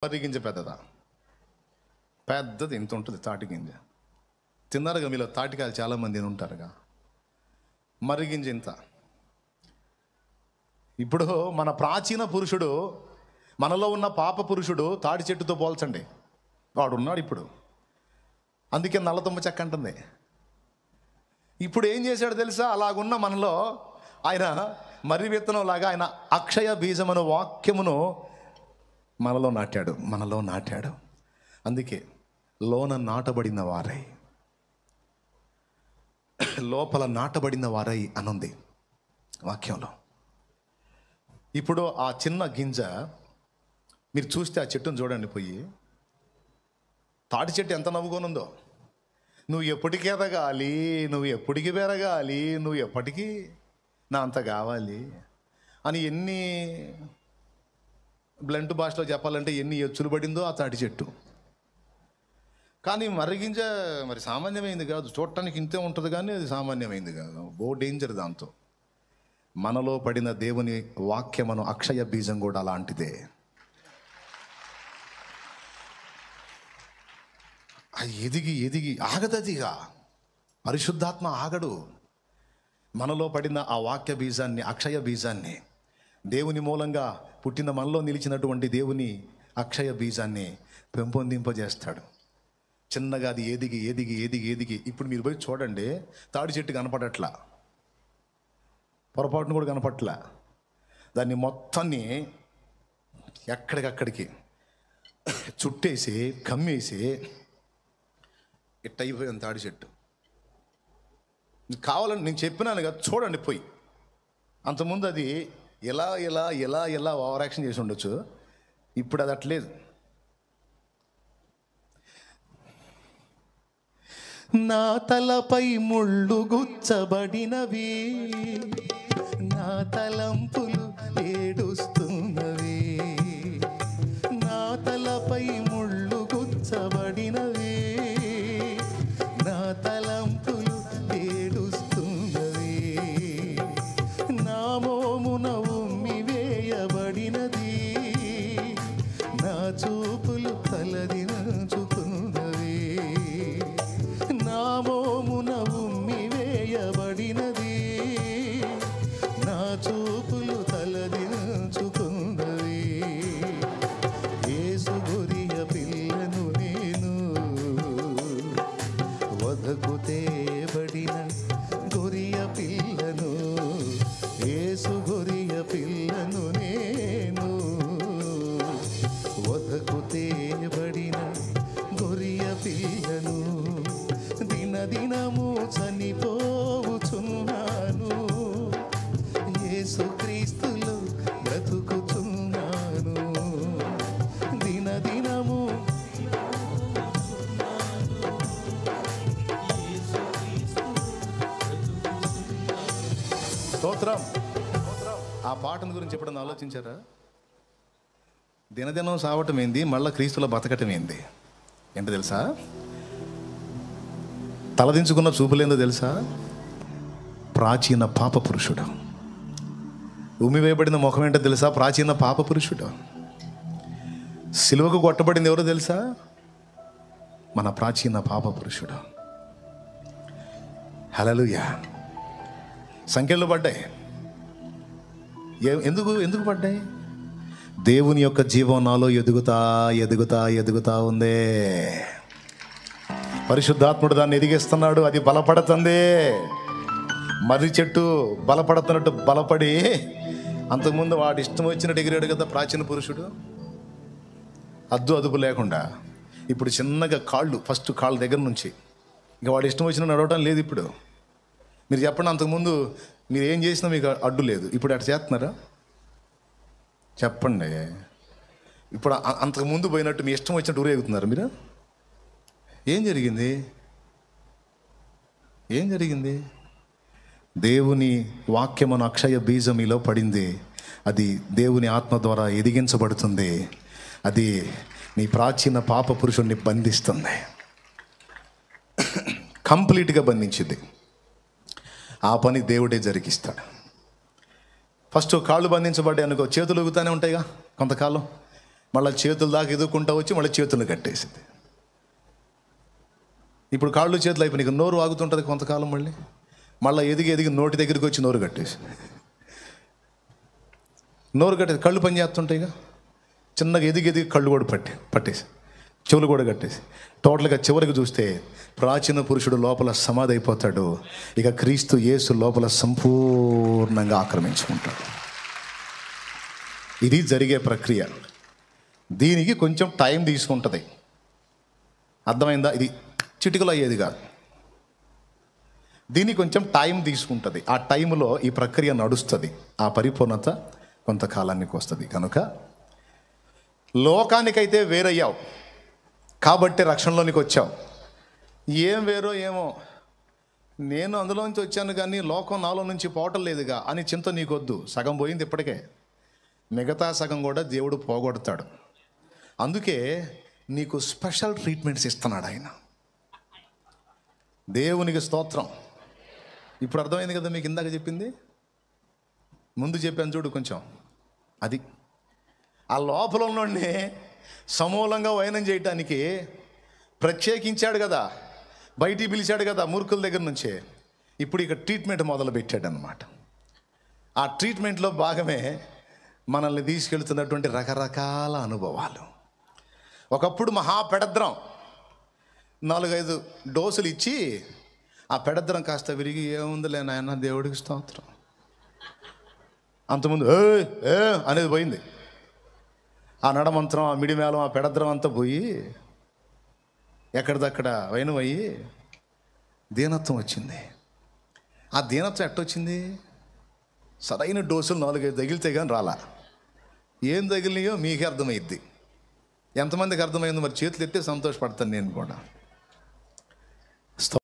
మర్రి గింజ పెద్దదా? పెద్దది ఇంత ఉంటుంది తాటి గింజ. తిన్నారుగా మీలో తాటికాయలు చాలామంది ఉంటారుగా. మర్రి గింజ ఇంత. ఇప్పుడు మన ప్రాచీన పురుషుడు, మనలో ఉన్న పాప పురుషుడు తాటి చెట్టుతో పోల్చండి. వాడు ఉన్నాడు ఇప్పుడు, అందుకే నల్లతుమ్మ చెక్క అంటుంది. ఇప్పుడు ఏం చేశాడు తెలుసా? అలాగున్న మనలో ఆయన మర్రి విత్తనం లాగా ఆయన అక్షయ బీజమను వాక్యమును మనలో నాటాడు. అందుకే లోన నాటబడిన వారై, లోపల నాటబడిన వారై అనుంది వాక్యంలో. ఇప్పుడు ఆ చిన్న గింజ మీరు చూస్తే, ఆ చెట్టును చూడండి పోయి, తాటి చెట్టు ఎంత నవ్వుకోనుందో. నువ్వు ఎప్పటికీ ఎదగాలి, నువ్వు ఎప్పటికీ పెరగాలి, నువ్వు ఎప్పటికీ నా అంత కావాలి అని ఎన్ని బ్లంట్ భాషలో చెప్పాలంటే ఎన్ని ఎచ్చులు పడిందో ఆ తాటి చెట్టు. కానీ మర్రిగింజ మరి సామాన్యమైంది కాదు. చూడటానికి ఇంతే ఉంటుంది కానీ అది సామాన్యమైంది కాదు. డేంజర్ దాంతో. మనలో పడిన దేవుని వాక్యమను అక్షయ బీజం కూడా అలాంటిదే. అది ఎదిగి ఆగదదిగా. పరిశుద్ధాత్మ ఆగడు. మనలో పడిన ఆ వాక్య బీజాన్ని, అక్షయ బీజాన్ని, దేవుని మూలంగా పుట్టిన మనలో నిలిచినటువంటి దేవుని అక్షయ బీజాన్ని పెంపొందింపజేస్తాడు. చిన్నగా అది ఎదిగి ఇప్పుడు మీరు పోయి చూడండి, తాడి చెట్టు కనపడట్లా, పొరపాటును కూడా కనపట్లా. దాన్ని మొత్తాన్ని ఎక్కడికక్కడికి చుట్టేసి కమ్మేసి ఇట్ట అయిపోయింది తాడి చెట్టు. కావాలని నేను చెప్పినాను కదా, చూడండి పోయి. అంతకుముందు అది ఎలా ఓవర్ యాక్షన్ చేసి ఉండొచ్చు. ఇప్పుడు అది అట్లేదు. నా తలపై ముళ్ళు గుచ్చబడినవి, నా తలంపులు ఏడుస్తున్నవి. నా తలపై ముళ్ళు గుచ్చబడినవి, నా తలంపులు ఏడుస్తున్నవి. నా మోమున ఉమ్మి వేయబడినది, నా చూపులు తలదించుకున్నవి. నా మోమున ఉమ్మి వేయబడినది, నా చూపులు తలదించుకున్నవి. యేసు గొరియ పిల్లను నేను, వదకు తేబడిన గొరియ పిల్లను. యేసు గొరియ పిల్లను నేను, వదకు తేబడిన గొరియ పిల్లను. దినదినము చనిపోవుచున్నాను, యేసుక్రీస్తులో బ్రతుకుచున్నాను. దినదినము స్తోత్రం. ఆ పాటను గురించి ఎప్పుడన్నా ఆలోచించారా? దినదినం సావటం ఏంది, మళ్ళీ క్రీస్తులో బతకటం ఏంది? ఏంటో తెలుసా? తలదించుకున్న చూపులేందో తెలుసా? ప్రాచీన పాప పురుషుడు. ఉమ్మివేయబడిన ముఖం ఏంటో తెలుసా? ప్రాచీన పాప పురుషుడు. సిలువకు కొట్టబడింది ఎవరో తెలుసా? మన ప్రాచీన పాప పురుషుడు. హల్లెలూయా. సంఖ్యలు పడ్డాయి. ఎందుకు పడ్డాయి? దేవుని యొక్క జీవం నాలో ఎదుగుతా ఉందే. పరిశుద్ధాత్ముడు దాన్ని ఎదిగిస్తున్నాడు. అది బలపడుతుంది. మర్రి చెట్టు బలపడుతున్నట్టు బలపడి, అంతకుముందు వాడు ఇష్టం వచ్చినట్టు ఎగిరాడు కదా ప్రాచీన పురుషుడు, అదుపు లేకుండా. ఇప్పుడు చిన్నగా ఫస్ట్ కాళ్ళ దగ్గర నుంచి ఇంకా వాడు ఇష్టం వచ్చిన నడవటం లేదు. ఇప్పుడు మీరు చెప్పండి, అంతకుముందు మీరు ఏం చేసినా మీకు అడ్డు లేదు. ఇప్పుడు అట్లా చేస్తున్నారా? చెప్పండి. ఇప్పుడు అంతకుముందు పోయినట్టు మీ ఇష్టం వచ్చినట్టు ఊరేగుతున్నారు మీరు. ఏం జరిగింది? దేవుని వాక్యమును అక్షయ బీజం మీలో పడింది. అది దేవుని ఆత్మ ద్వారా ఎదిగించబడుతుంది. అది నీ ప్రాచీన పాప పురుషుణ్ణి బంధిస్తుంది, కంప్లీట్గా బంధించింది. ఆ పని దేవుడే జరిగిస్తాడు. ఫస్ట్ కాళ్ళు బంధించబడ్డాయి అనుకో, చేతులు ఊగుతూనే ఉంటాయిగా కొంతకాలం. మళ్ళీ చేతుల దాకా ఎదుర్కొంటా వచ్చి మళ్ళీ చేతులను కట్టేసింది. ఇప్పుడు కాళ్ళు చేతులు అయిపోయినాయి, నోరు ఆగుతుంటుంది కొంతకాలం, మళ్ళీ ఎదిగి నోటి దగ్గరికి వచ్చి నోరు కట్టేసి, నోరు కట్టేసి కళ్ళు పని చేస్తుంటాయి, చిన్నగా ఎదిగి కళ్ళు కూడా పట్టేసి చెవులు కూడా కట్టేసి, టోటల్గా చివరికి చూస్తే ప్రాచీన పురుషుడు లోపల సమాధి అయిపోతాడు. ఇక క్రీస్తు యేసు లోపల సంపూర్ణంగా ఆక్రమించుకుంటాడు. ఇది జరిగే ప్రక్రియ. దీనికి కొంచెం టైం తీసుకుంటుంది. అర్థమైందా? ఇది చిటికలో అయ్యేది కాదు. దీనికి కొంచెం టైం తీసుకుంటుంది. ఆ టైంలో ఈ ప్రక్రియ నడుస్తుంది. ఆ పరిపూర్ణత కొంతకాలానికి వస్తుంది. కనుక లోకానికైతే వేరయ్యావు కాబట్టి రక్షణలోనికి వచ్చావు. ఏం వేరో ఏమో, నేను అందులోంచి వచ్చాను కానీ లోకం నాలో నుంచి పోవటం లేదుగా అని చింత నీకొద్దు. సగం పోయింది ఇప్పటికే, మిగతా సగం కూడా దేవుడు పోగొడతాడు. అందుకే నీకు స్పెషల్ ట్రీట్మెంట్స్ ఇస్తున్నాడు ఆయన. దేవునికి స్తోత్రం. ఇప్పుడు అర్థమైంది కదా మీకు ఇందాక చెప్పింది? ముందు చెప్పాను చూడు కొంచెం. అది ఆ లోపల ఉన్నోడిని సమూలంగా వైనం చేయటానికి ప్రత్యేకించాడు కదా, బయటికి పిలిచాడు కదా మూర్ఖుల దగ్గర నుంచే. ఇప్పుడు ఇక ట్రీట్మెంట్ మొదలు పెట్టాడు అన్నమాట. ఆ ట్రీట్మెంట్లో భాగమే మనల్ని తీసుకెళ్తున్నటువంటి రకరకాల అనుభవాలు. ఒకప్పుడు మహాపెడద్రం 4-5 డోసులు ఇచ్చి ఆ పెడద్రం కాస్త విరిగి ఏముందిలే నాయన దేవుడికి స్తోత్రం, అంతకుముందు ఏ అనేది పోయింది. ఆ నడమంత్రం, ఆ మిడిమేళం, ఆ పెడద్రం అంతా పోయి ఎక్కడిదక్కడ వైనమయ్యి దీనత్వం వచ్చింది. ఆ దీనత్వం ఎట్టొచ్చింది? సరైన డోసులు 4-5 తగిలితే కానీ రాలా. ఏం తగిలినాయో మీకే అర్థమైద్ది. ఎంతమందికి అర్థమైందో మరి చేతులు ఎత్తే సంతోషపడతాను నేను కూడా.